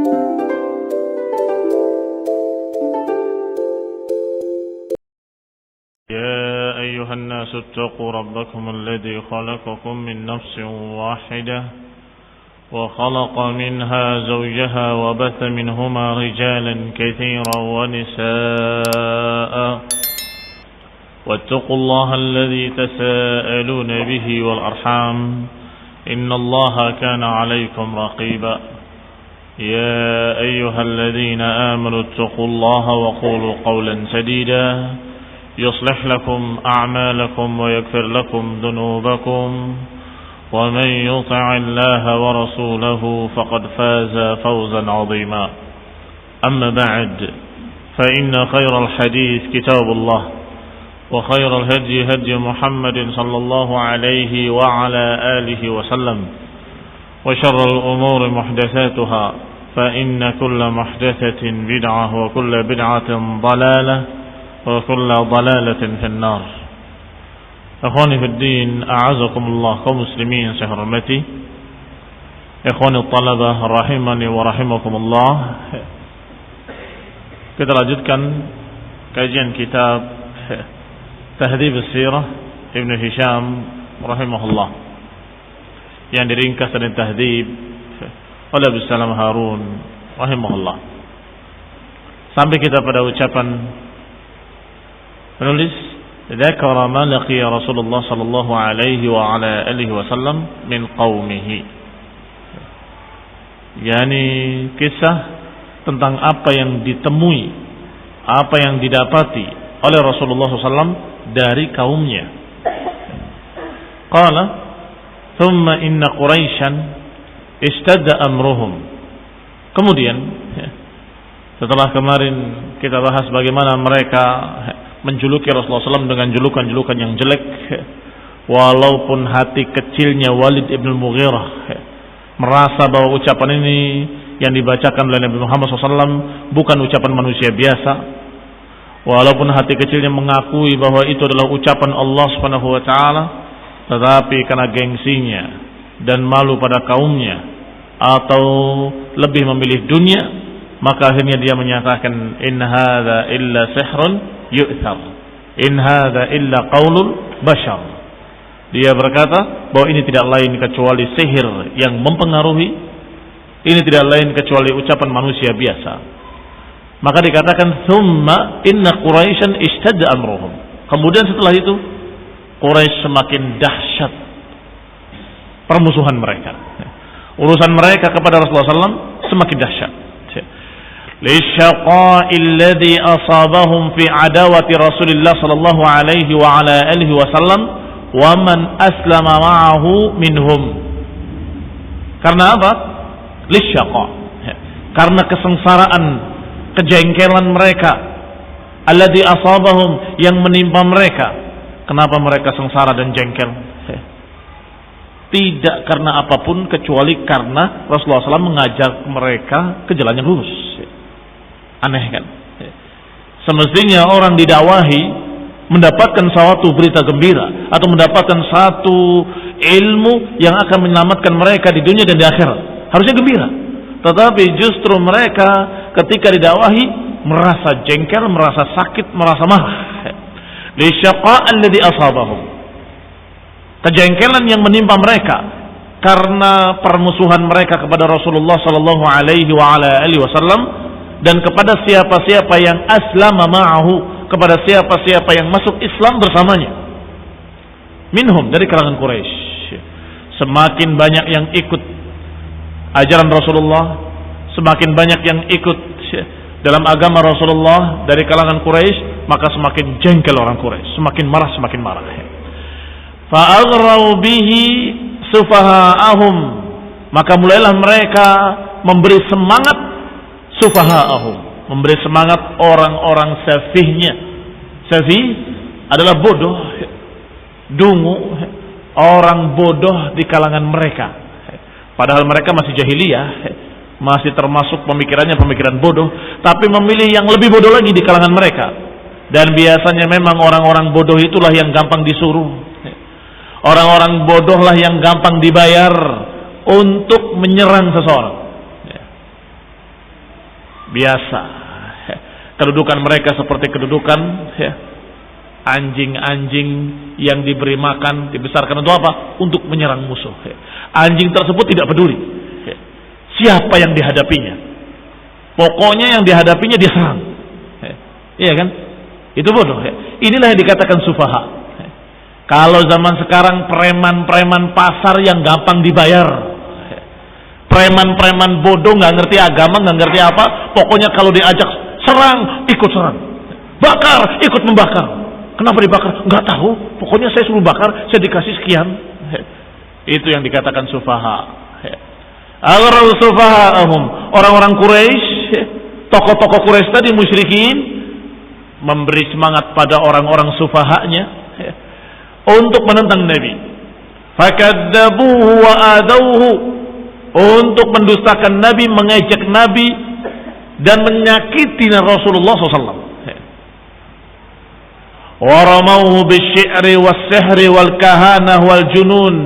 يا أيها الناس اتقوا ربكم الذي خلقكم من نفس واحدة وخلق منها زوجها وبث منهما رجالا كثيرا ونساء واتقوا الله الذي تساءلون به والأرحام إن الله كان عليكم رقيبا يا أيها الذين آمنوا اتقوا الله وقولوا قولا سديدا يصلح لكم أعمالكم ويغفر لكم ذنوبكم ومن يطع الله ورسوله فقد فاز فوزا عظيما أما بعد فإن خير الحديث كتاب الله وخير الهدي هدي محمد صلى الله عليه وعلى آله وسلم وشر الأمور محدثاتها فإن كل محدثة بدعة وكل بدعة ضلالة وكل ضلالة في النار. Akhwani fi din, a'azakumullah, kaum muslimin saya hormati. Ikhwani talabah rahimani wa rahimakumullah. Kita lanjutkan kajian kitab Tahdhib as-Sirah Ibn Hisham rahimahullah yang diringkas dan tahdhib oleh Abu Salam Harun rahimahullah. Sampai kita pada ucapan penulis, dzakara ma laqiya Rasulullah sallallahu alaihi wa ala alihi wasallam min qaumihi. Yani kisah tentang apa yang ditemui, apa yang didapati oleh Rasulullah SAW dari kaumnya. Qala thumma inna Quraisyan ishtadda amruhum. Kemudian setelah kemarin kita bahas bagaimana mereka menjuluki Rasulullah SAW dengan julukan-julukan yang jelek, walaupun hati kecilnya Walid ibn Mughirah merasa bahwa ucapan ini yang dibacakan oleh Nabi Muhammad SAW bukan ucapan manusia biasa, walaupun hati kecilnya mengakui bahwa itu adalah ucapan Allah Subhanahu wa taala, tetapi karena gengsinya dan malu pada kaumnya atau lebih memilih dunia, maka akhirnya dia menyatakan in hadza illa sihrun yu'thar, in hadza illa qaulul bashar. Dia berkata bahwa ini tidak lain kecuali sihir yang mempengaruhi, ini tidak lain kecuali ucapan manusia biasa. Maka dikatakan thumma inna Quraisyan ishtadda amruhum. Kemudian setelah itu Quraisy semakin dahsyat permusuhan mereka. Urusan mereka kepada Rasulullah SAW semakin dahsyat. للشقاء الذي أصابهم في عداوة رسول الله صلى الله عليه وعلى آله وسلم ومن أسلم معه منهم. Karena apa? للشقاء, karena kesengsaraan, kejengkelan mereka, alladzi asabahum, yang menimpa mereka. Kenapa mereka sengsara dan jengkel? Tidak karena apapun kecuali karena Rasulullah SAW mengajak mereka ke jalan yang lurus. Aneh kan? Semestinya orang didakwahi mendapatkan suatu berita gembira atau mendapatkan satu ilmu yang akan menyelamatkan mereka di dunia dan di akhirat. Harusnya gembira. Tetapi justru mereka ketika didakwahi merasa jengkel, merasa sakit, merasa marah. Lisyaqa alladhi asabahum. Kejengkelan yang menimpa mereka karena permusuhan mereka kepada Rasulullah sallallahu alaihi wa ala alihi wasallam dan kepada siapa-siapa yang aslama ma'ahu, kepada siapa-siapa yang masuk Islam bersamanya. Minhum, dari kalangan Quraisy. Semakin banyak yang ikut ajaran Rasulullah, semakin banyak yang ikut dalam agama Rasulullah dari kalangan Quraisy, maka semakin jengkel orang Quraisy, semakin marah, semakin marah. Fa'aghrau bihi sufaha'ahum, maka mulailah mereka memberi semangat sufaha'ahum, memberi semangat orang-orang safihnya. Safih adalah bodoh, dungu, orang bodoh di kalangan mereka. Padahal mereka masih jahiliyah, masih termasuk pemikirannya pemikiran bodoh, tapi memilih yang lebih bodoh lagi di kalangan mereka. Dan biasanya memang orang-orang bodoh itulah yang gampang disuruh, orang-orang bodohlah yang gampang dibayar untuk menyerang seseorang. biasa. Kedudukan mereka seperti kedudukan anjing-anjing yang diberi makan, dibesarkan untuk apa? Untuk menyerang musuh. Anjing tersebut tidak peduli siapa yang dihadapinya. Pokoknya yang dihadapinya dia serang. Iya kan? Itu bodoh. Inilah yang dikatakan sufaha. Kalau zaman sekarang preman-preman pasar yang gampang dibayar, preman-preman bodoh, nggak ngerti agama, nggak ngerti apa, pokoknya kalau diajak serang, ikut serang, bakar, ikut membakar. Kenapa dibakar? Nggak tahu. Pokoknya saya suruh bakar, saya dikasih sekian. Itu yang dikatakan sufaha. Al sufahahum, orang-orang Quraisy, tokoh-tokoh Quraisy tadi musyrikin memberi semangat pada orang-orang sufahanya untuk menentang Nabi. Fakadzabuhu wa adauhu, untuk mendustakan Nabi, mengejek Nabi dan menyakiti Rasulullah SAW. Wa ramauhu bisy'ri was-sihri wal kahanah wal junun.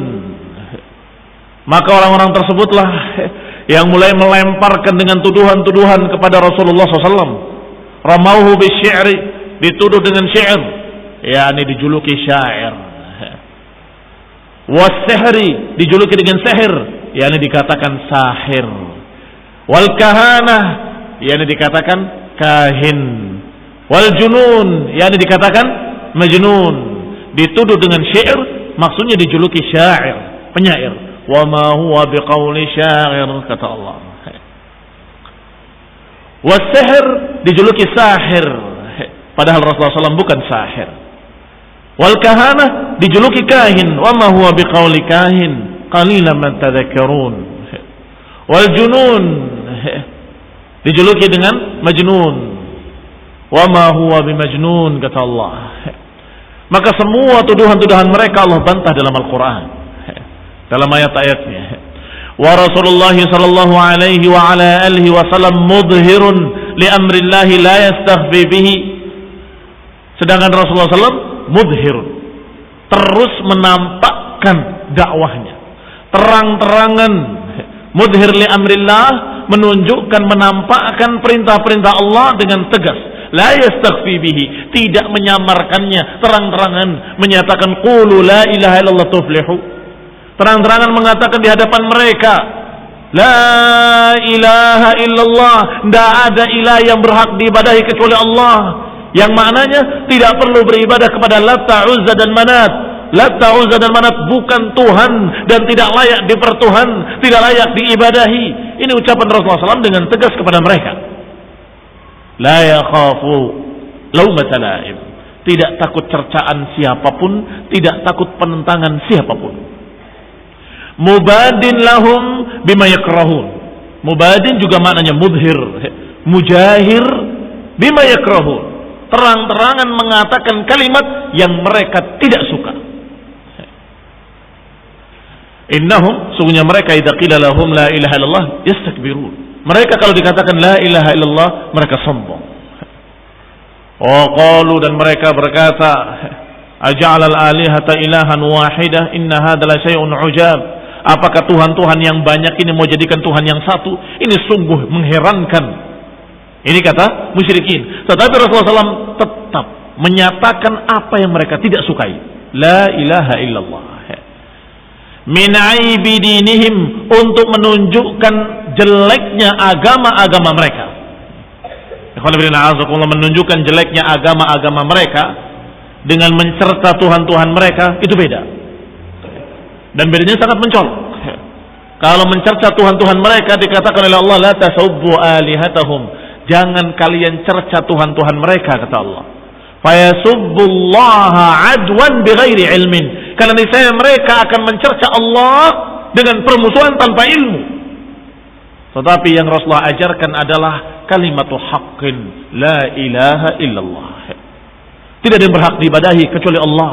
Maka orang-orang tersebutlah yang mulai melemparkan dengan tuduhan-tuduhan kepada Rasulullah SAW. Ramauhu bisy'ri, dituduh dengan syair, yakni dijuluki syair. Was-sihri, dijuluki dengan sihir, yakni dikatakan sahir. Wal kahanah, yakni dikatakan kahin. Wal junun, yakni dikatakan majnun. Dituduh dengan syair, maksudnya dijuluki syair, penyair. Wa ma huwa biqauli syair, kata Allah. Was-sihr, dijuluki sahir, padahal Rasulullah SAW bukan sahir. Wal kahanah, dijuluki kahin, wa ma huwa biqauli kahin, qalilan man tadhakkarun. Wal junun, dijuluki dengan majnun, wa ma huwa bimajnun, kata Allah. Maka semua tuduhan-tuduhan mereka Allah bantah dalam Al-Quran, dalam ayat-ayatnya. Wa Rasulullah sallallahu alaihi wa ala alihi wasallam mudhirun li amrillah la yastakhfi bihi. Sedangkan Rasulullah SAW mudhirun, terus menampakkan dakwahnya terang-terangan. Mudhir li amrillah, menunjukkan, menampakkan perintah-perintah Allah dengan tegas. La yastakhfi bihi, tidak menyamarkannya, terang-terangan menyatakan qulu la ilaha illallah tuflihu. Terang-terangan mengatakan di hadapan mereka, la ilaha illallah, tidak ada ilah yang berhak diibadahi kecuali Allah, yang maknanya tidak perlu beribadah kepada Latta, Uzza dan Manat. Latta, Uzza dan Manat bukan Tuhan dan tidak layak dipertuhan, tidak layak diibadahi. Ini ucapan Rasulullah SAW dengan tegas kepada mereka. La yakhafu laumata laim, tidak takut cercaan siapapun, tidak takut penentangan siapapun. Mubadin lahum bima yakrahun. Mubadin juga maknanya mudhir, mujahir bima yakrahun, terang-terangan mengatakan kalimat yang mereka tidak suka. Innahum, sungguhnya mereka idza qila lahum la ilaha illallah yastakbirun. Mereka kalau dikatakan la ilaha illallah mereka sombong. Wa qalu, dan mereka berkata, aja'al al-alihata ilahan wahidah inna hadza la syai'un ujab. Apakah Tuhan-Tuhan yang banyak ini mau jadikan Tuhan yang satu? Ini sungguh mengherankan. Ini kata musyrikin. Tetapi Rasulullah SAW tetap menyatakan apa yang mereka tidak sukai. La ilaha illallah. Min aibi dinihim, untuk menunjukkan jeleknya agama-agama mereka. Menunjukkan jeleknya agama-agama mereka dengan mencerca Tuhan-Tuhan mereka, itu beda. Dan bedanya sangat mencolok. Kalau mencerca Tuhan-Tuhan mereka dikatakan oleh Allah, la tasubbu alihatahum, jangan kalian cerca Tuhan-Tuhan mereka, kata Allah. Fayasubbullaha adwan bighairi ilmin, karena niscaya mereka akan mencerca Allah dengan permusuhan tanpa ilmu. Tetapi yang Rasulullah ajarkan adalah kalimatu haqqin, la ilaha illallah. Tidak ada yang berhak diibadahi kecuali Allah.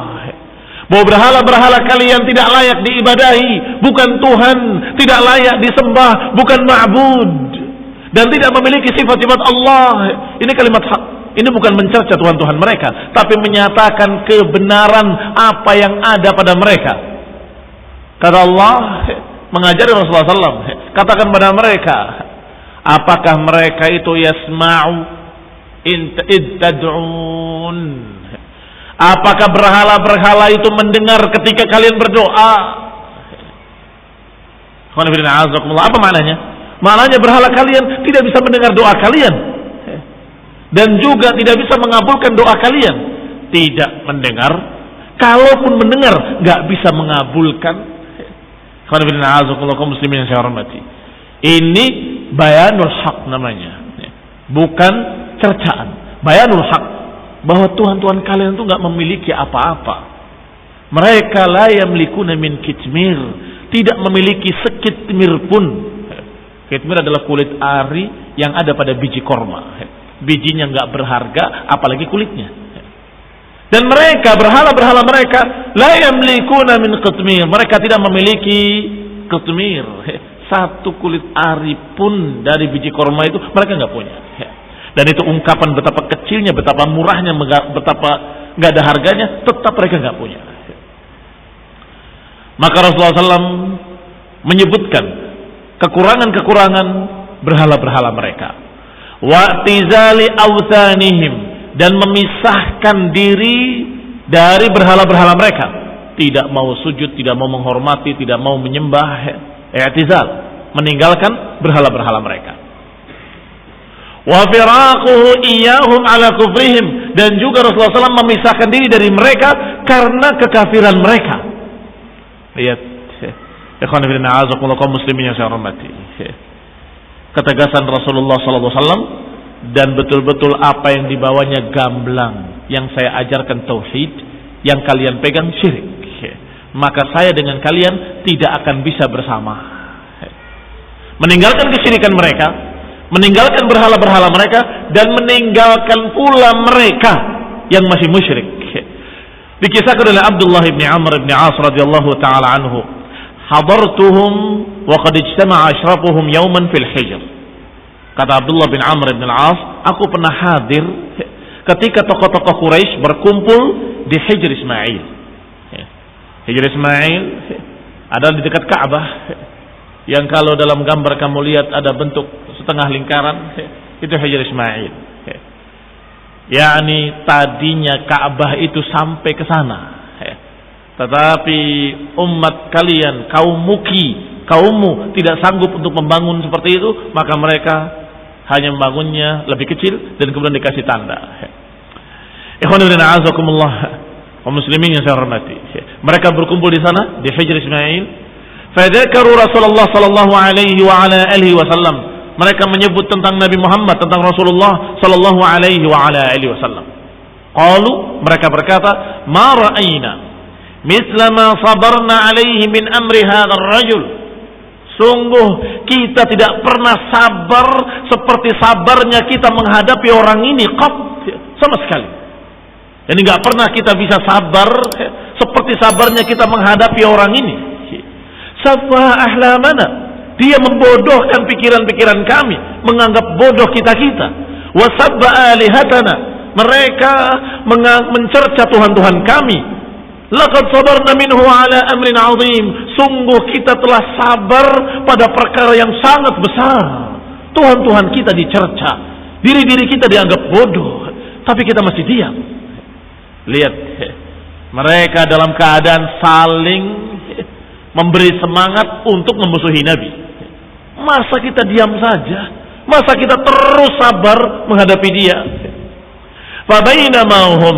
Bahwa berhala-berhala kalian tidak layak diibadahi, bukan Tuhan, tidak layak disembah, bukan ma'bud, dan tidak memiliki sifat-sifat Allah. Ini kalimat hak. Ini bukan mencerca Tuhan-Tuhan mereka, tapi menyatakan kebenaran apa yang ada pada mereka. Kata Allah, mengajari Rasulullah SAW, katakan pada mereka, Apakah mereka itu yasma'u id tad'un? Apakah berhala-berhala itu mendengar ketika kalian berdoa? Apa maknanya? Maknanya berhala kalian tidak bisa mendengar doa kalian, dan juga tidak bisa mengabulkan doa kalian. Tidak mendengar, kalaupun mendengar nggak bisa mengabulkan. Kaum muslimin yang saya hormati, ini bayanul haq namanya, bukan cercaan. Bayanul haq, bahwa Tuhan-Tuhan kalian itu nggak memiliki apa-apa. Mereka la yamlikuna min kitmir, tidak memiliki sekitmir pun. Kitmir adalah kulit ari yang ada pada biji korma. Bijinya nggak berharga, apalagi kulitnya. Dan mereka, berhala-berhala mereka, la yamlikuna min qitmir, mereka tidak memiliki qitmir. Satu kulit ari pun dari biji korma itu mereka nggak punya. Dan itu ungkapan betapa kecilnya, betapa murahnya, betapa nggak ada harganya, tetap mereka nggak punya. Maka Rasulullah SAW menyebutkan kekurangan-kekurangan berhala-berhala mereka. Wa'tizali awthanihim, dan memisahkan diri dari berhala-berhala mereka. Tidak mau sujud, tidak mau menghormati, tidak mau menyembah. I'tizal, meninggalkan berhala-berhala mereka. Wa firaquhu iyyahum ala kufrihim, dan juga Rasulullah SAW memisahkan diri dari mereka karena kekafiran mereka. Lihat, ikhwan fillah, a'azakumullah, kaum muslimin yang saya hormati. Ketegasan Rasulullah SAW, dan betul-betul apa yang dibawanya gamblang. Yang saya ajarkan tauhid, yang kalian pegang syirik. Maka saya dengan kalian tidak akan bisa bersama. Meninggalkan kesyirikan mereka, meninggalkan berhala-berhala mereka, dan meninggalkan pula mereka yang masih musyrik. Dikisahkan oleh Abdullah bin Amr bin As radhiyallahu taala anhu, hadartuhum wa qad ijtama'a ashrafuhum yawman fil hijr. Kata Abdullah bin Amr bin As, aku pernah hadir ketika tokoh-tokoh Quraisy berkumpul di Hijr Ismail. Hijr Ismail ada di dekat Ka'bah, yang kalau dalam gambar kamu lihat ada bentuk setengah lingkaran, itu Hijr Ismail. Yakni tadinya Ka'bah itu sampai ke sana, tetapi umat kalian, kaummu tidak sanggup untuk membangun seperti itu, maka mereka hanya membangunnya lebih kecil dan kemudian dikasih tanda. Ikhwan fillah, a'azakumullah, kaum muslimin yang saya hormati. Mereka berkumpul di sana di Hijr Ismail. Fadzakaru Rasulullah sallallahu alaihi wa ala alihi wasallam. Mereka menyebut tentang Nabi Muhammad, tentang Rasulullah sallallahu alaihi wa ala alihi wasallam. Qalu, mereka berkata, "Ma ra'ayna mithla ma sabarna alaihi min amri hadzal rajul." Sungguh kita tidak pernah sabar seperti sabarnya kita menghadapi orang ini sama sekali. Jadi nggak pernah kita bisa sabar seperti sabarnya kita menghadapi orang ini. Safa ahlamana, dia membodohkan pikiran-pikiran kami, menganggap bodoh kita-kita. Wasabba alihatana, mereka mencerca Tuhan-Tuhan kami. Laqad sabarna minhu ala amrin azim, sungguh kita telah sabar pada perkara yang sangat besar. Tuhan-Tuhan kita dicerca, diri-diri kita dianggap bodoh, tapi kita masih diam. Lihat, mereka dalam keadaan saling memberi semangat untuk memusuhi Nabi. Masa kita diam saja? Masa kita terus sabar menghadapi dia? Fa bainama hum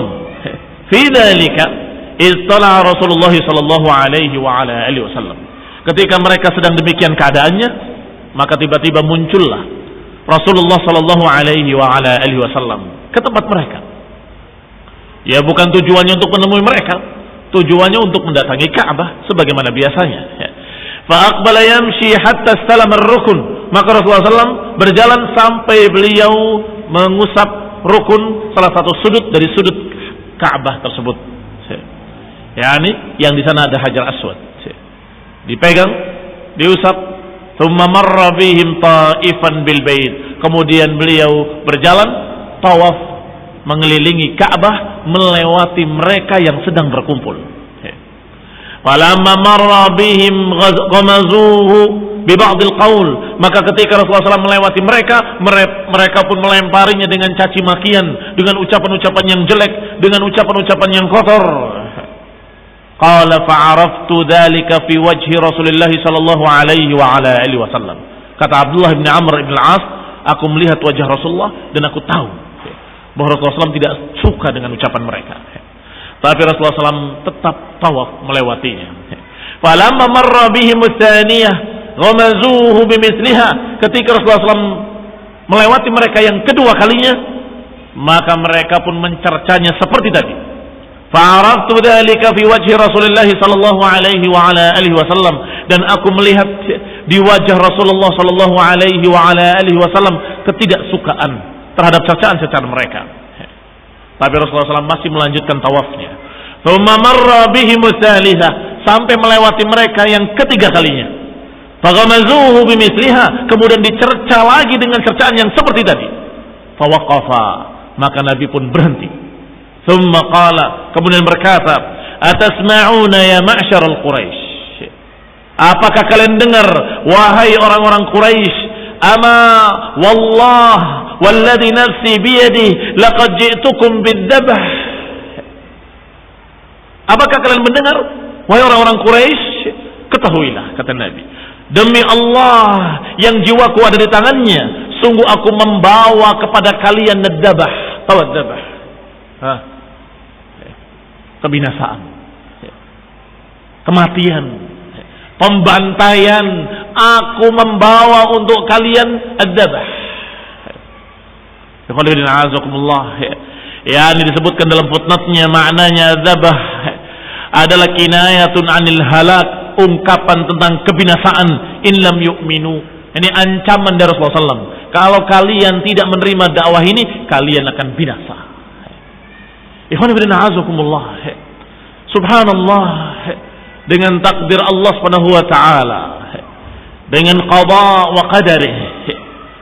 fi dzalika istala Rasulullah sallallahu alaihi wa ala alihi wasallam. Ketika mereka sedang demikian keadaannya, maka tiba-tiba muncullah Rasulullah sallallahu alaihi wa ala alihi wasallam ke tempat mereka. Ya, bukan tujuannya untuk menemui mereka, tujuannya untuk mendatangi Ka'bah sebagaimana biasanya. Fa aqbala yamshi hatta istalama ar-rukun. Maka Rasulullah SAW berjalan sampai beliau mengusap rukun, salah satu sudut dari sudut Ka'bah tersebut. Yani yang di sana ada Hajar Aswad. Dipegang, diusap, thumma marra bihim ta'ifan bil bait. Kemudian beliau berjalan tawaf mengelilingi Ka'bah, melewati mereka yang sedang berkumpul. Falamma marra bihim ghamazuhu bi ba'dil qaul, maka ketika Rasulullah SAW melewati mereka, mereka pun melemparinya dengan caci makian, dengan ucapan-ucapan yang jelek, dengan ucapan-ucapan yang kotor. Qala fa'araftu dzalika fi wajhi Rasulillah sallallahu alaihi wa ala alihi wasallam. Kata Abdullah bin Amr bin Al-As, aku melihat wajah Rasulullah dan aku tahu bahwa Rasulullah SAW tidak suka dengan ucapan mereka. Tapi Rasulullah SAW tetap tawaf melewatinya. Falamma marra bihim tsaniyah ghamazuhu bimithliha, ketika Rasulullah SAW melewati mereka yang kedua kalinya, maka mereka pun mencercanya seperti tadi. Fa'araftu dzalika fi wajhi Rasulullah sallallahu alaihi wa ala alihi wasallam, dan aku melihat di wajah Rasulullah sallallahu alaihi wa ala alihi wasallam ketidaksukaan terhadap cercaan-cercaan mereka. Tapi Rasulullah SAW masih melanjutkan tawafnya. Tsumma marra bihim tsalitsah, sampai melewati mereka yang ketiga kalinya. Faghamazuhu bimithliha, kemudian dicerca lagi dengan cercaan yang seperti tadi. Fawaqafa, maka Nabi pun berhenti. Tsumma qala, kemudian berkata, atasma'una ya ma'syaral Quraisy, apakah kalian dengar wahai orang-orang Quraisy, ama wallah walladhi nafsi biyadihi laqad ji'tukum bidzabh. Apakah kalian mendengar wahai orang-orang Quraisy? Ketahuilah, kata Nabi, demi Allah yang jiwaku ada di tangannya, sungguh aku membawa kepada kalian nadzabah. Tahu nadzabah? Kebinasaan, kematian, pembantaian. Aku membawa untuk kalian adzabah. Ya, ini disebutkan dalam footnote-nya, maknanya adzabah adalah kinayatun anil halak, ungkapan tentang kebinasaan. In lam yu'minu, ini ancaman dari Rasulullah SAW. Kalau kalian tidak menerima dakwah ini, kalian akan binasa. Ikhwan fillah a'azakumullah. Subhanallah, dengan takdir Allah Subhanahu wa taala, dengan qada wa qadarih,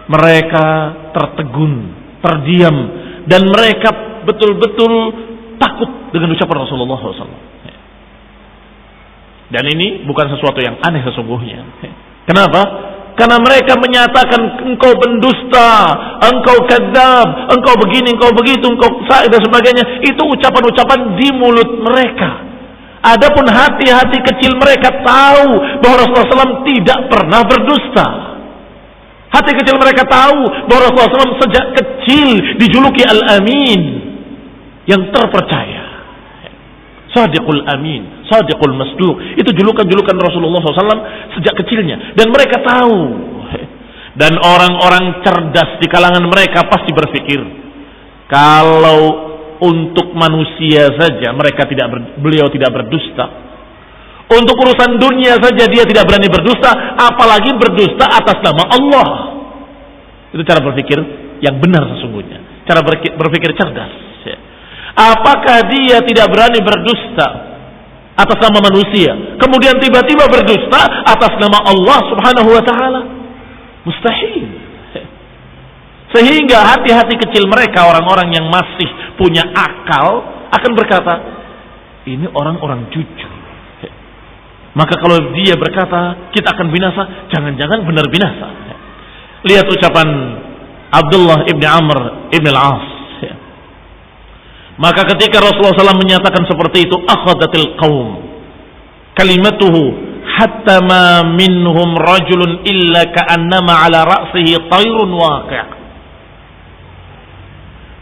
mereka tertegun, terdiam, dan mereka betul-betul takut dengan ucapan Rasulullah SAW. Dan ini bukan sesuatu yang aneh sesungguhnya. Kenapa? Karena mereka menyatakan engkau pendusta, engkau kadzab, engkau begini, engkau begitu, engkau sa'id dan sebagainya. Itu ucapan-ucapan di mulut mereka. Adapun hati-hati kecil mereka tahu bahwa Rasulullah SAW tidak pernah berdusta. Hati kecil mereka tahu bahwa Rasulullah SAW sejak kecil dijuluki Al-Amin, yang terpercaya. Sadiqul Amin, Sadiqul Masduq. Itu julukan-julukan Rasulullah SAW sejak kecilnya. Dan mereka tahu. Dan orang-orang cerdas di kalangan mereka pasti berpikir, kalau untuk manusia saja beliau tidak berdusta, untuk urusan dunia saja dia tidak berani berdusta, apalagi berdusta atas nama Allah. Itu cara berpikir yang benar sesungguhnya, cara berpikir cerdas. Apakah dia tidak berani berdusta atas nama manusia, kemudian tiba-tiba berdusta atas nama Allah Subhanahu wa taala? Mustahil. Sehingga hati-hati kecil mereka, orang-orang yang masih punya akal, akan berkata, ini orang-orang jujur. Maka kalau dia berkata kita akan binasa, jangan-jangan benar binasa. Lihat ucapan Abdullah ibn Amr ibn Al-As. Maka ketika Rasulullah SAW menyatakan seperti itu, akhadatil qaum kalimatuhu hatta ma minhum rajulun illa ka'annama ala ra'sihi tayrun waqi'.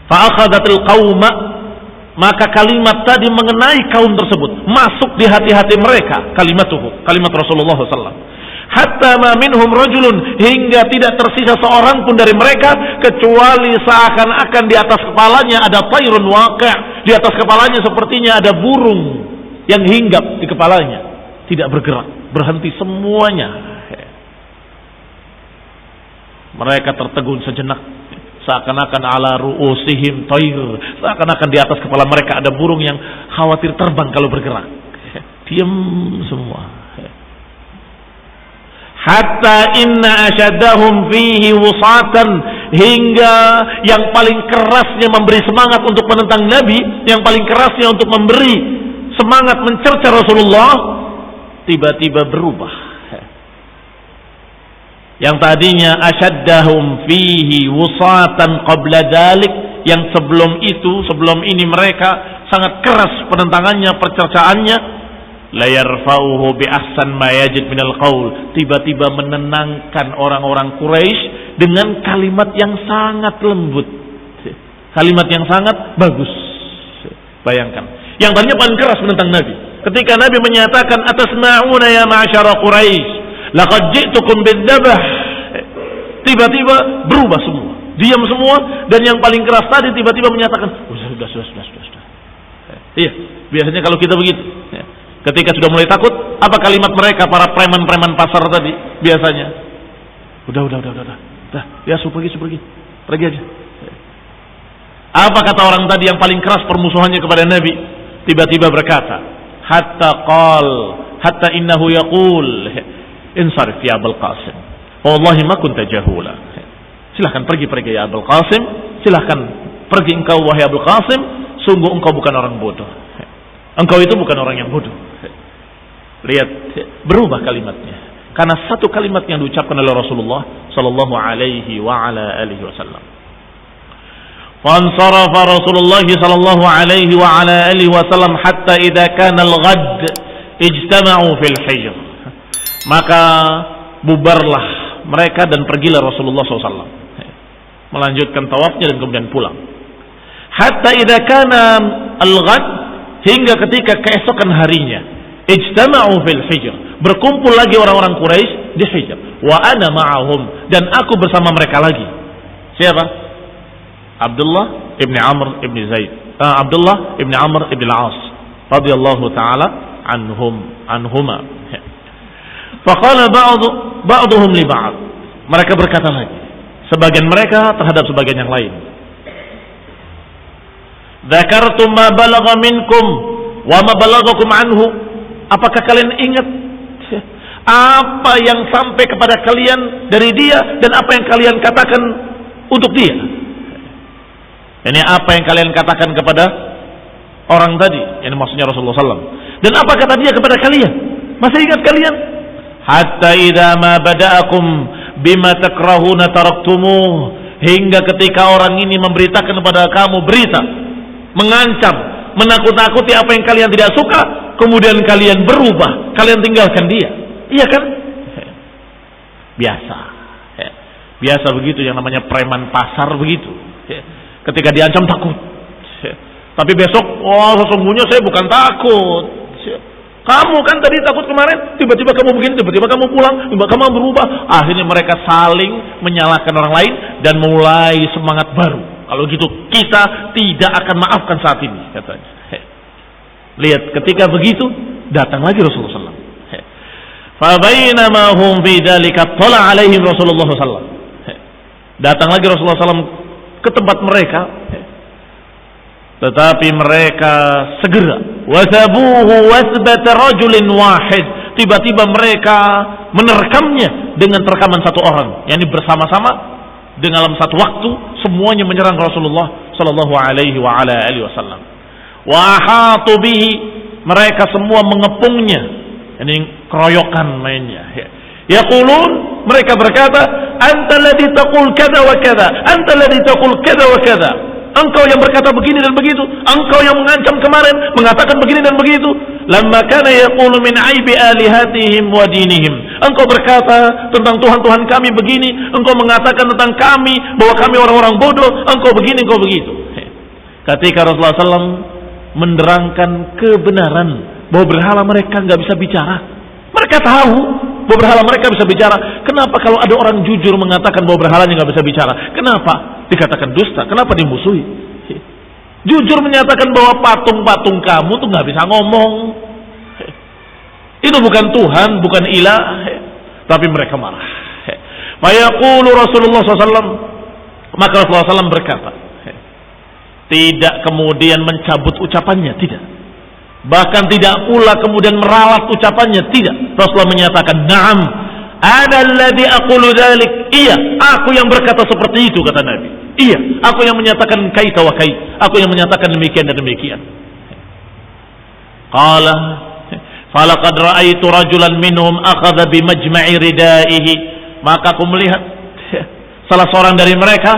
Fa akhadatil qauma, maka kalimat tadi mengenai kaum tersebut, masuk di hati-hati mereka, kalimatuhu, kalimat Rasulullah SAW. Hatta ma minhum rajulun, hingga tidak tersisa seorang pun dari mereka kecuali seakan-akan di atas kepalanya ada tayrun waqi', di atas kepalanya sepertinya ada burung yang hinggap di kepalanya, tidak bergerak, berhenti semuanya. Mereka tertegun sejenak, seakan-akan ala ru'usihim tayr, seakan-akan di atas kepala mereka ada burung yang khawatir terbang kalau bergerak. Diam semua. Hatta inna asyaddahum fihi wusatan, hingga yang paling kerasnya memberi semangat untuk menentang Nabi, yang paling kerasnya untuk memberi semangat mencerca Rasulullah, tiba-tiba berubah. yang tadinya asyaddahum fihi wusatan qabla dalik, yang sebelum ini mereka sangat keras penentangannya, percercaannya, la yarfa'uhu bi ahsan ma yajid minal qaul, tiba-tiba menenangkan orang-orang Quraisy dengan kalimat yang sangat lembut, kalimat yang sangat bagus. Bayangkan, yang tadinya paling keras menentang Nabi, ketika Nabi menyatakan atasma'una ya ma'syara Quraisy laqad ji'tukum bidzabh, tiba-tiba berubah semua, diam semua, dan yang paling keras tadi tiba-tiba menyatakan sudah. Iya, biasanya kalau kita begitu, ketika sudah mulai takut, apa kalimat mereka para preman-preman pasar tadi biasanya? Udah, ya pergi aja. Apa kata orang tadi yang paling keras permusuhannya kepada Nabi? Tiba-tiba berkata, hatta innahu yaqul insarif ya Abul Qasim, wallahi ma kunta jahula. Silahkan pergi ya Abul Qasim, silahkan pergi engkau wahai Abul Qasim, sungguh engkau bukan orang bodoh. Engkau itu bukan orang yang bodoh. Lihat, berubah kalimatnya karena satu kalimat yang diucapkan oleh Rasulullah sallallahu alaihi wa ala alihi wasallam. فانصرف رسول الله صلى الله عليه وعلى آله وسلم حتى إذا كان الغد اجتمعوا في الحجر. Maka bubarlah mereka dan pergilah Rasulullah SAW melanjutkan tawafnya dan kemudian pulang. Hatta idza kana al-ghad, hingga ketika keesokan harinya, ijtama'u fil hijr, berkumpul lagi orang-orang Quraisy di hijr. Wa ana ma'ahum, dan aku bersama mereka lagi. Siapa? Abdullah ibn Amr ibn Zaid, Abdullah ibn Amr ibn al-As radhiyallahu taala anhuma. Faqala ba'dhum li ba'd, mereka berkata lagi, sebagian mereka terhadap sebagian yang lain, dzakartum ma balagha minkum wa ma balaghakum anhu, apakah kalian ingat apa yang sampai kepada kalian dari dia dan apa yang kalian katakan untuk dia? Ini apa yang kalian katakan kepada orang tadi, yang maksudnya Rasulullah SAW. Dan apa kata dia kepada kalian? Masih ingat kalian? Hatta idza ma bada'akum bima takrahuna taraktumuh, hingga ketika orang ini memberitakan kepada kamu berita, mengancam, menakut-nakuti apa yang kalian tidak suka, kemudian kalian berubah, kalian tinggalkan dia. Iya kan? Biasa begitu, yang namanya preman pasar begitu. Ketika diancam takut, tapi besok, sesungguhnya saya bukan takut. Kamu kan tadi takut kemarin, tiba-tiba kamu begini, tiba-tiba kamu pulang, tiba-tiba kamu berubah. Akhirnya mereka saling menyalahkan orang lain dan mulai semangat baru. Kalau gitu kita tidak akan maafkan saat ini, katanya. Lihat, ketika begitu datang lagi Rasulullah SAW. Fa bainama hum fi dzalika tala alaihim Rasulullah SAW. Datang lagi Rasulullah SAW ke tempat mereka, tetapi mereka segera wasabuhu wasbat rajulin wahid, tiba-tiba mereka menerkamnya dengan terkaman satu orang, yakni bersama-sama dalam satu waktu semuanya menyerang Rasulullah sallallahu alaihi wa ala alihi wasallam. Wa ahatu bihi, mereka semua mengepungnya, yakni keroyokan mainnya. Yaqulun, mereka berkata, anta alladhi taqul kadza wa kadza, anta alladhi taqul kadza wa kadza. Engkau yang berkata begini dan begitu, engkau yang mengancam kemarin, mengatakan begini dan begitu. Lamma kana yaqulu min aibi alihatihim wa dinihim. Engkau berkata tentang Tuhan-Tuhan kami begini, engkau mengatakan tentang kami bahwa kami orang-orang bodoh, engkau begini, engkau begitu. Ketika Rasulullah SAW menerangkan kebenaran bahwa berhala mereka nggak bisa bicara, mereka tahu bahwa berhala mereka bisa bicara. Kenapa kalau ada orang jujur mengatakan bahwa berhalanya nggak bisa bicara, kenapa dikatakan dusta? Kenapa dimusuhi? Jujur menyatakan bahwa patung-patung kamu tuh nggak bisa ngomong, itu bukan Tuhan, bukan ilah, tapi mereka marah. Mayaqulu Rasulullah SAW, maka Rasulullah SAW berkata, tidak kemudian mencabut ucapannya, tidak. Bahkan tidak pula kemudian meralat ucapannya, tidak. Rasulullah menyatakan, "Na'am, ana alladhi aqulu dzalik." Iya, aku yang berkata seperti itu, kata Nabi. Iya, aku yang menyatakan kaita wa kait. Aku yang menyatakan demikian dan demikian. Qala, "Falaqad ra'aitu rajulan minhum akhadha bimajma'i ridaihi." maka aku melihat salah seorang dari mereka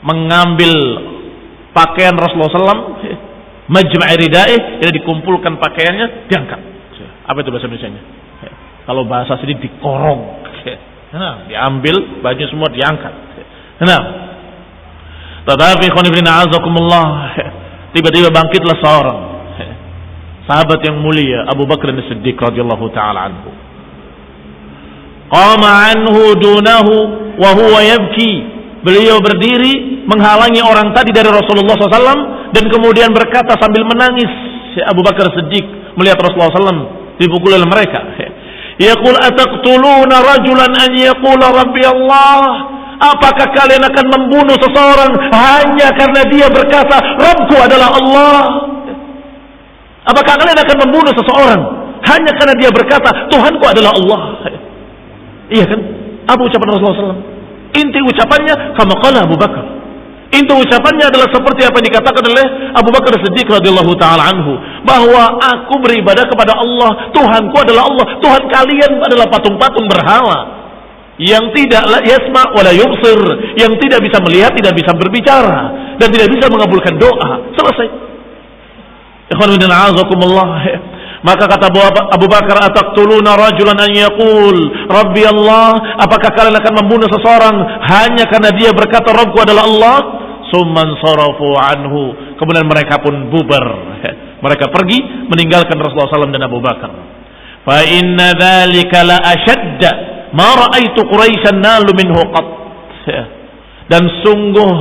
mengambil pakaian Rasulullah SAW, majma'i rida'ih, jadi dikumpulkan pakaiannya, diangkat. Apa itu bahasa Indonesianya? Kalau bahasa sini dikorong. Nah, diambil baju semua diangkat. Nah, tetapi tiba-tiba bangkitlah seorang sahabat yang mulia Abu Bakar As-Siddiq radhiyallahu taala anhu. Qama anhu dunahu wa huwa yabki. Beliau berdiri menghalangi orang tadi dari Rasulullah SAW dan kemudian berkata sambil menangis, Abu Bakar As-Siddiq melihat Rasulullah SAW dipukul oleh mereka. Yaqul ataqtuluna rajulan an yaqula rabbi Allah. Apakah kalian akan membunuh seseorang hanya karena dia berkata Rabbku adalah Allah? Apakah kalian akan membunuh seseorang hanya karena dia berkata Tuhanku adalah Allah? Iya kan? Apa ucapan Rasulullah SAW? Inti ucapannya kama qala Abu Bakar. Inti ucapannya adalah seperti apa yang dikatakan oleh Abu Bakar As-Siddiq radhiyallahu taala anhu, bahwa aku beribadah kepada Allah, Tuhanku adalah Allah, Tuhan kalian adalah patung-patung berhala yang tidak yasma wala yubsir, yang tidak bisa melihat, tidak bisa berbicara dan tidak bisa mengabulkan doa. Selesai. Ikhwan fillah azakumullah. Maka kata Abu Bakar, ataqtuluna rajulan an yaqul Rabbi Allah, apakah kalian akan membunuh seseorang hanya karena dia berkata Rabbku adalah Allah? Summan sarafu anhu. Kemudian mereka pun bubar. Mereka pergi meninggalkan Rasulullah SAW dan Abu Bakar. Fa inna dzalika la ashadda ma ra'aitu Quraisyan nalu minhu qat. Dan sungguh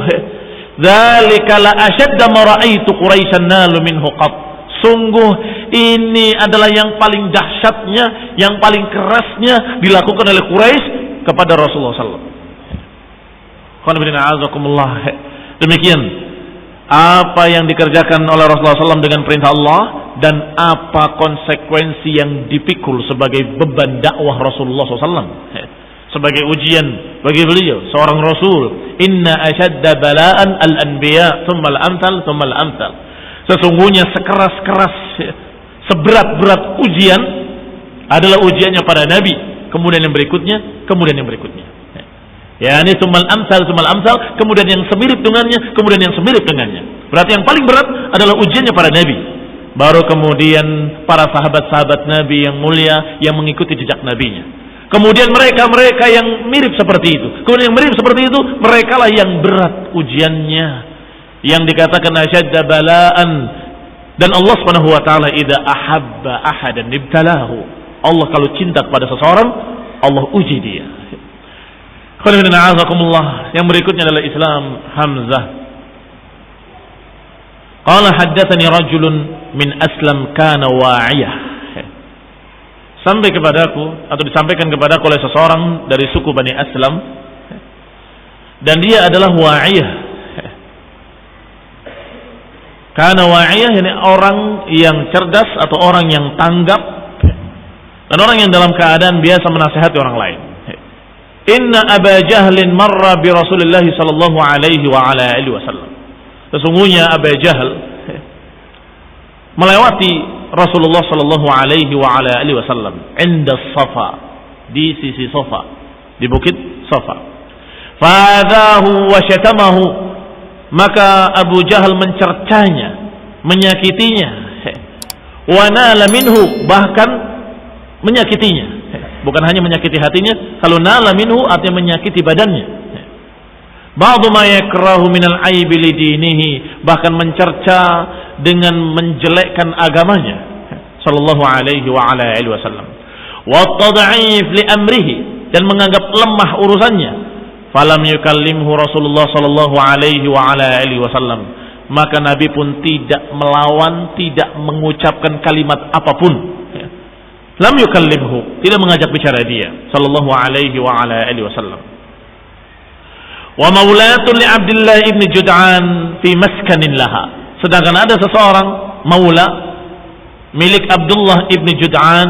dzalika la ashadda ma ra'aitu Quraisyan nalu minhu qat. Sungguh ini adalah yang paling dahsyatnya, yang paling kerasnya dilakukan oleh Quraisy kepada Rasulullah SAW. Demikian apa yang dikerjakan oleh Rasulullah SAW dengan perintah Allah dan apa konsekuensi yang dipikul sebagai beban dakwah Rasulullah SAW, sebagai ujian bagi beliau seorang Rasul. Inna ashadda bala'an al-anbiya thumma al-amthal thumma al-amthal. Sesungguhnya sekeras-keras, seberat-berat ujian adalah ujiannya para nabi, kemudian yang berikutnya, kemudian yang berikutnya. Ya, ini sumal amsal, kemudian yang semirip dengannya, kemudian yang semirip dengannya. Berarti yang paling berat adalah ujiannya para nabi. Baru kemudian para sahabat-sahabat nabi yang mulia yang mengikuti jejak nabinya. Kemudian mereka yang mirip seperti itu. Kemudian yang mirip seperti itu, merekalah yang berat ujiannya. Yang dikatakan asyadda bala'an. Dan Allah Subhanahu wa taala idza ahabba ahadan ibtalahu. Allah kalau cinta kepada seseorang, Allah uji dia. Yang berikutnya adalah Islam Hamzah. Qala haddatsani rajulun min Aslam kana wa'iyah. Sampai kepadaku atau disampaikan kepadaku oleh seseorang dari suku Bani Aslam dan dia adalah wa'iyah. Karena wa'iyah ini orang yang cerdas atau orang yang tanggap dan orang yang dalam keadaan biasa menasihati orang lain. Inna Aba Jahlin marra bi Rasulillah sallallahu alaihi wa ala alihi wasallam. Sesungguhnya Aba Jahl melewati Rasulullah sallallahu alaihi wa ala alihi wasallam inda Safa, di sisi Safa, di bukit Safa. Fadahu wa syatamahu. Maka Abu Jahal mencercanya, menyakitinya, wa nala minhu, bahkan menyakitinya. Bukan hanya menyakiti hatinya, kalau nala minhu artinya menyakiti badannya. Ba'du ma yakrahu minal aibi li dinihi, bahkan mencerca dengan menjelekkan agamanya sallallahu alaihi wa ala alihi wasallam. Wa tad'if li amrihi, dan menganggap lemah urusannya. Falam yukallimhu Rasulullah sallallahu alaihi wa ala alihi wasallam. Maka Nabi pun tidak melawan, tidak mengucapkan kalimat apapun. Lam yukallimhu, tidak mengajak bicara dia sallallahu alaihi wa ala alihi wasallam. Wa maulatun li Abdullah ibn Jud'an fi maskanin laha. Sedangkan ada seseorang maula milik Abdullah ibn Jud'an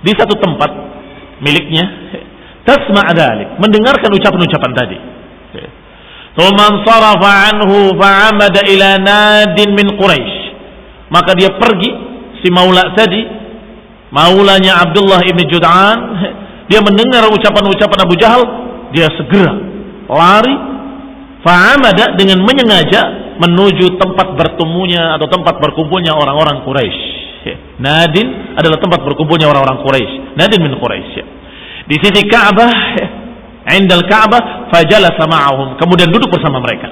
di satu tempat miliknya. Tasma' dzalik, mendengarkan ucapan-ucapan tadi. Tsumman sarafa anhu fa'amada ila nadin min Quraisy. Maka dia pergi si maula tadi, maulanya Abdullah ibn Jud'an, dia mendengar ucapan-ucapan Abu Jahal, dia segera lari, fa'amada, dengan menyengaja menuju tempat bertemunya atau tempat berkumpulnya orang-orang Quraisy. Nadin adalah tempat berkumpulnya orang-orang Quraisy. Nadin min Quraisy. Di sisi Ka'bah, indal Ka'bah, fajalasa ma'ahum, kemudian duduk bersama mereka.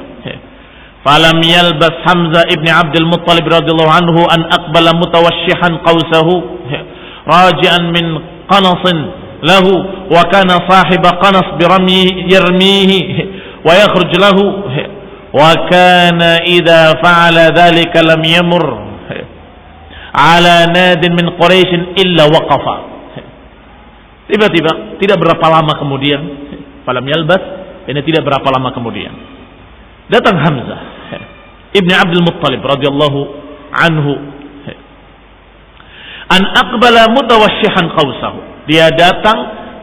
Falam yalbas Hamzah ibn Abdul Muttalib radhiyallahu anhu an aqbala mutawashshihan qawsahu raji'an min qanasin lahu wa kana sahiba qanas birami yarmihi wa yakhruj lahu wa kana idza fa'ala dhalika lam yamur ala nadin min Quraisy illa waqafa. Tiba-tiba, tidak berapa lama kemudian, falam yalbas, ini tidak berapa lama kemudian, datang Hamzah ibn Abdul Muttalib radhiyallahu anhu an aqbala mutawashshihan qawsahu. Dia datang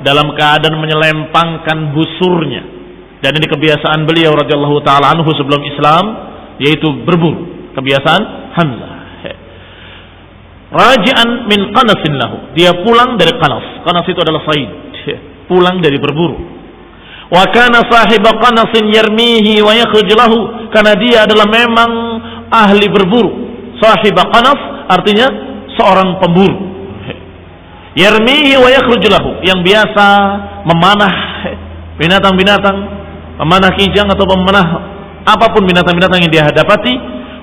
dalam keadaan menyelempangkan busurnya, dan ini kebiasaan beliau radhiyallahu taala anhu sebelum Islam, yaitu berburu, kebiasaan Hamzah. Raji'an min qanasin lahu, dia pulang dari qanas. Qanas itu adalah said, pulang dari berburu. Wa kana sahiba qanasin yarmihi wa yakhruj lahu, karena dia adalah memang ahli berburu. Sahiba qanas artinya seorang pemburu. Yarmihi wa yakhruj lahu, yang biasa memanah binatang-binatang, memanah kijang atau memanah apapun binatang-binatang yang dia dapati.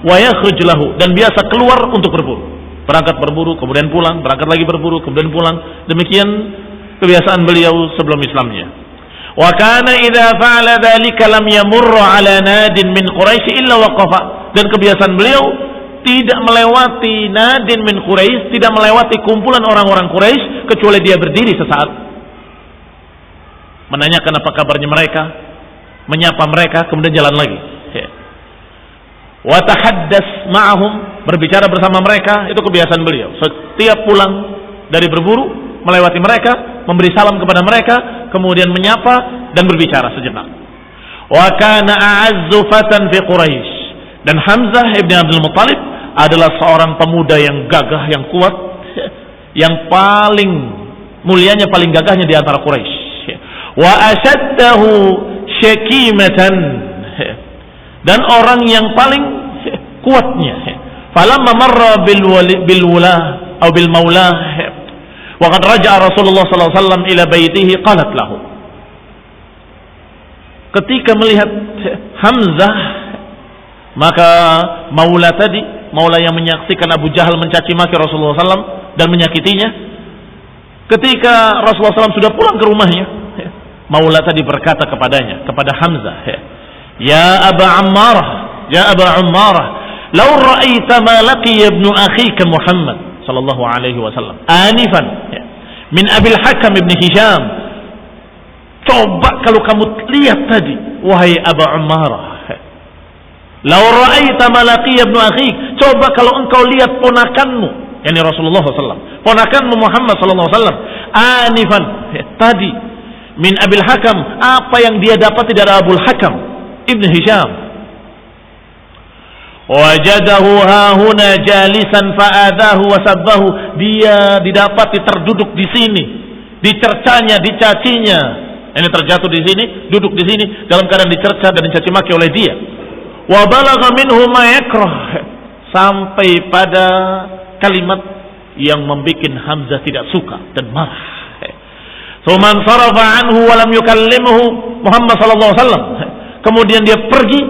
Wa yakhruj lahu, dan biasa keluar untuk berburu. Berangkat berburu, kemudian pulang, berangkat lagi berburu, kemudian pulang. Demikian kebiasaan beliau sebelum Islamnya. Wa kana idza fa'ala dzalika lam yamurru 'ala nadin min Quraisy illa waqafa. Dan kebiasaan beliau tidak melewati nadin min Quraisy, tidak melewati kumpulan orang-orang Quraisy kecuali dia berdiri sesaat, menanyakan apa kabarnya mereka, menyapa mereka, kemudian jalan lagi. Wa tahaddas ma'ahum, berbicara bersama mereka, itu kebiasaan beliau. Setiap pulang dari berburu, melewati mereka, memberi salam kepada mereka, kemudian menyapa dan berbicara sejenak. Wa kana a'azzu fatan fi Quraisy, dan Hamzah ibn Abdul Muttalib adalah seorang pemuda yang gagah, yang kuat, yang paling mulianya, paling gagahnya di antara Quraisy. Wa ashaddahu syakimatan, dan orang yang paling kuatnya. Falamma marra bil wala atau bil maula wa qad raja'a Rasulullah sallallahu alaihi wasallam ila baitihi, qalat lahu. Ketika melihat Hamzah, maka maula tadi, maula yang menyaksikan Abu Jahal mencaci maki Rasulullah SAW dan menyakitinya, ketika Rasulullah SAW sudah pulang ke rumahnya, maula tadi berkata kepadanya, kepada Hamzah, ya Aba Ammarah, ya Aba Ammarah, law ra'aita ma laqiya ibnu akhika Muhammad sallallahu alaihi wasallam anifan min Abil Hakam ibn Hisham. Coba kalau kamu lihat tadi, wahai Aba Ammarah, law ra'aita ma laqiya ibnu akhik, coba kalau engkau lihat ponakanmu, yakni Rasulullah SAW, ponakanmu Muhammad sallallahu alaihi wasallam, anifan, tadi, min Abil Hakam, apa yang dia dapati dari Abul Hakam ibn Hisham. Wajadahu hahuna jalisan fa'adahu wa sabbahu, dia didapati terduduk di sini, dicercanya, dicacinya. Ini terjatuh di sini, duduk di sini dalam keadaan dicerca dan dicaci maki oleh dia. Wa balagha minhu ma yakrah, sampai pada kalimat yang membuat Hamzah tidak suka dan marah. Tsumman sarafa anhu wa lam yukallimhu Muhammad sallallahu alaihi wasallam. Kemudian dia pergi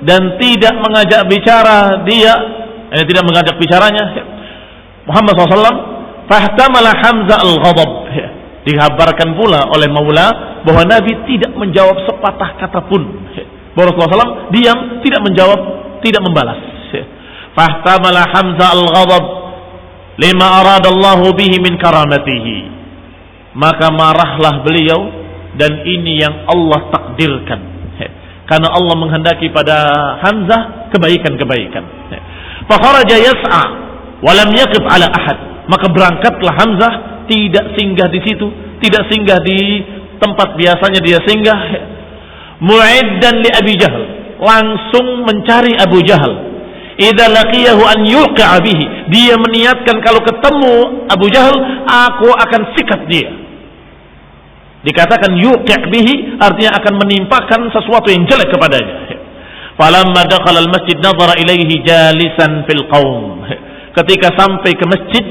dan tidak mengajak bicara dia, tidak mengajak bicaranya Muhammad SAW. Fahtamala Hamzah al-ghadab, dikabarkan pula oleh Maula bahwa Nabi tidak menjawab sepatah kata pun. Rasulullah SAW diam, tidak menjawab, tidak membalas. Fahtamala Hamzah al-ghadab lima aradallahu bihi min karamatihi, maka marahlah beliau, dan ini yang Allah takdirkan, karena Allah menghendaki pada Hamzah kebaikan-kebaikan. Fa kharaja yas'a wa lam yaqif ala ahad, maka berangkatlah Hamzah, tidak singgah di situ, tidak singgah di tempat biasanya dia singgah. Mu'iddan li Abi Jahal, langsung mencari Abu Jahal. Idza laqiyahu an yuqi'a bihi, dia meniatkan kalau ketemu Abu Jahal, aku akan sikat dia. Dikatakan yuqi' bihi artinya akan menimpakan sesuatu yang jelek kepadanya. Falamma dakhala al-masjid nadhara ilaihi jalisan fil qaum. Ketika sampai ke masjid,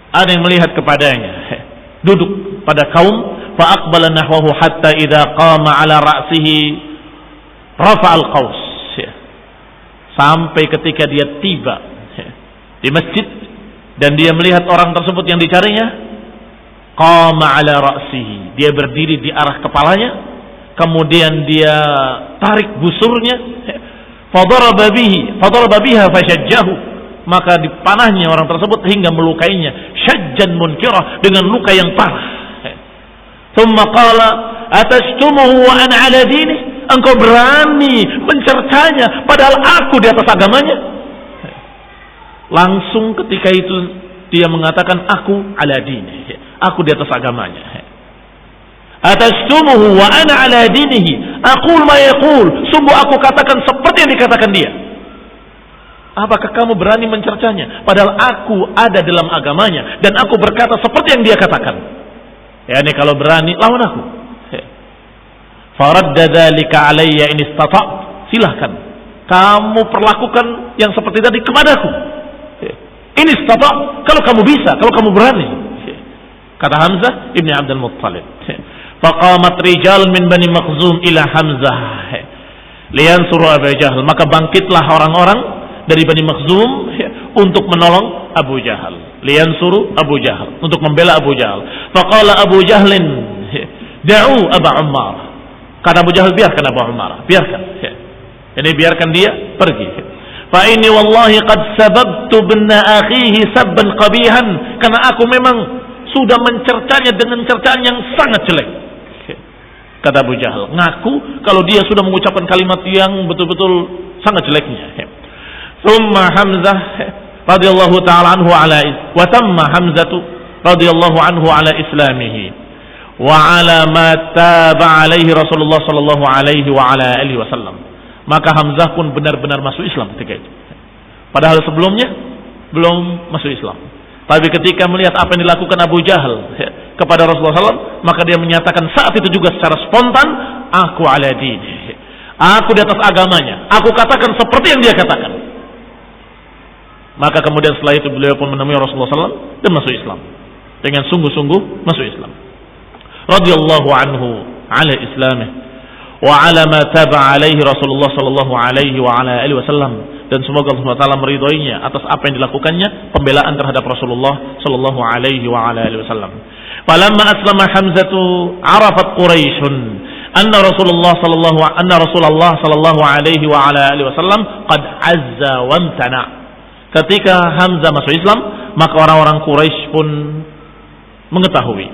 ada yang melihat kepadanya, duduk pada kaum, fa aqbala nahwahu hatta idza qama ala ra'sihi rafa al-qaus. Sampai ketika dia tiba di masjid dan dia melihat orang tersebut yang dicarinya, qama ala ra'sihi, dia berdiri di arah kepalanya, kemudian dia tarik busurnya, fadaraba biha fashajjahu, maka dipanahnya orang tersebut hingga melukainya, syajjan munkirah, dengan luka yang parah. Thumma qala atastumuhu wa ana ala dinih, engkau berani mencercanya padahal aku di atas agamanya. Langsung ketika itu dia mengatakan aku ala dinih, aku di atas agamanya. Atastumuhu wa ana ala dinihi, aqul ma yaqul, sungguh aku katakan seperti yang dikatakan dia. Apakah kamu berani mencercanya padahal aku ada dalam agamanya dan aku berkata seperti yang dia katakan? Yani kalau berani lawan aku. Faradda dzalika alayya in istata', silahkan kamu perlakukan yang seperti tadi kepadaku. In istata', kalau kamu bisa, kalau kamu berani. Kata Hamzah ibni Abdul Muttalib. Faqamat rijal min Bani Makhzum ila Hamzah liyansuru Abu Jahal, maka bangkitlah orang-orang dari Bani Makhzum untuk menolong Abu Jahal, liyansuru Abu Jahal, untuk membela Abu Jahal. Faqala Abu Jahlin da'u Aba Ummar, kata Abu Jahal, biarkan Abu Ummar, biarkan, jadi biarkan dia pergi. Fa inni wallahi qad sababtu binna akhihi sabban qabihan, karena aku memang sudah mencercanya dengan cercaan yang sangat jelek. Kata Abu Jahal, ngaku kalau dia sudah mengucapkan kalimat yang betul-betul sangat jeleknya. Thumma Hamzah radhiyallahu ta'ala anhu ala wa tamma Hamzatu radhiyallahu anhu ala islamihi wa ala ma taba alaihi Rasulullah sallallahu alaihi wa ala alihi wasallam. Maka Hamzah pun benar-benar masuk Islam ketika itu. Padahal sebelumnya belum masuk Islam. Tapi ketika melihat apa yang dilakukan Abu Jahal kepada Rasulullah SAW, maka dia menyatakan saat itu juga secara spontan, aku ala dini, aku di atas agamanya, aku katakan seperti yang dia katakan. Maka kemudian setelah itu beliau pun menemui Rasulullah SAW dan masuk Islam dengan sungguh-sungguh masuk Islam. Radhiyallahu anhu ala islamih wa ala ma taba alaihi Rasulullah sallallahu alaihi wa ala alihi wasallam, dan semoga Allah SWT meridhoinya atas apa yang dilakukannya, pembelaan terhadap Rasulullah sallallahu alaihi wa ala alihi wasallam. Falamma aslama Hamzatu arafat Quraisy anna Rasulullah sallallahu alaihi wa ala alihi wasallam qad azza wa amtana. Ketika Hamzah masuk Islam, maka orang-orang Quraisy pun mengetahui,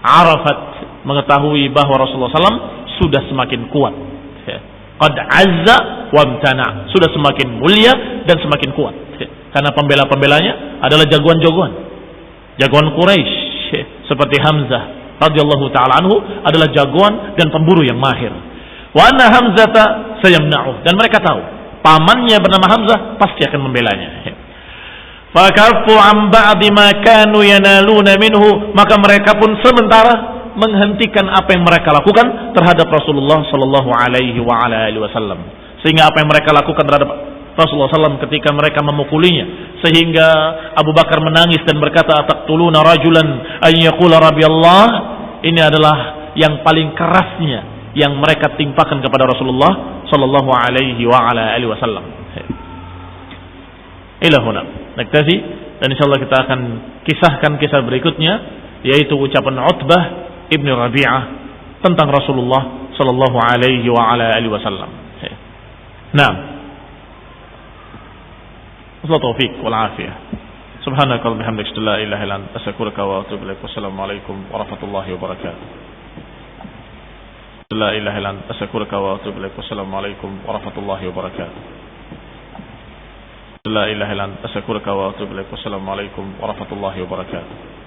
arafat, mengetahui bahwa Rasulullah SAW sudah semakin kuat. Qad azza wa amtana, sudah semakin mulia dan semakin kuat. Karena pembela-pembelanya adalah jagoan-jagoan Quraisy, seperti Hamzah radhiyallahu taala anhu adalah jagoan dan pemburu yang mahir. Wa anna Hamzata sayamna'u, dan mereka tahu pamannya bernama Hamzah pasti akan membelanya. Fa kafu an ba'di ma kanu yanaluna minhu, maka mereka pun sementara menghentikan apa yang mereka lakukan terhadap Rasulullah sallallahu alaihi wa ala alihi wasallam, sehingga apa yang mereka lakukan terhadap Rasulullah SAW ketika mereka memukulinya, sehingga Abu Bakar menangis dan berkata, taqtuluna rajulan an yaqula rabbi Allah, ini adalah yang paling kerasnya yang mereka timpakan kepada Rasulullah sallallahu alaihi wa ala alihi wasallam. Ila huna naktafi, dan insyaallah kita akan kisahkan kisah berikutnya, yaitu ucapan Utbah Ibn Rabi'ah tentang Rasulullah sallallahu alaihi wa ala alihi wasallam. Naam. Wassalamualaikum wal afiyah. Subhanaka wa bihamdika la ilaha illa anta astaghfiruka wa atubu ilaik. Wassalamu alaikum warahmatullahi wabarakatuh. La ilaha illa anta astaghfiruka wa atubu ilaik. Wassalamu alaikum warahmatullahi wabarakatuh. La ilaha illa anta astaghfiruka wa atubu ilaik. Wassalamu alaikum warahmatullahi wabarakatuh.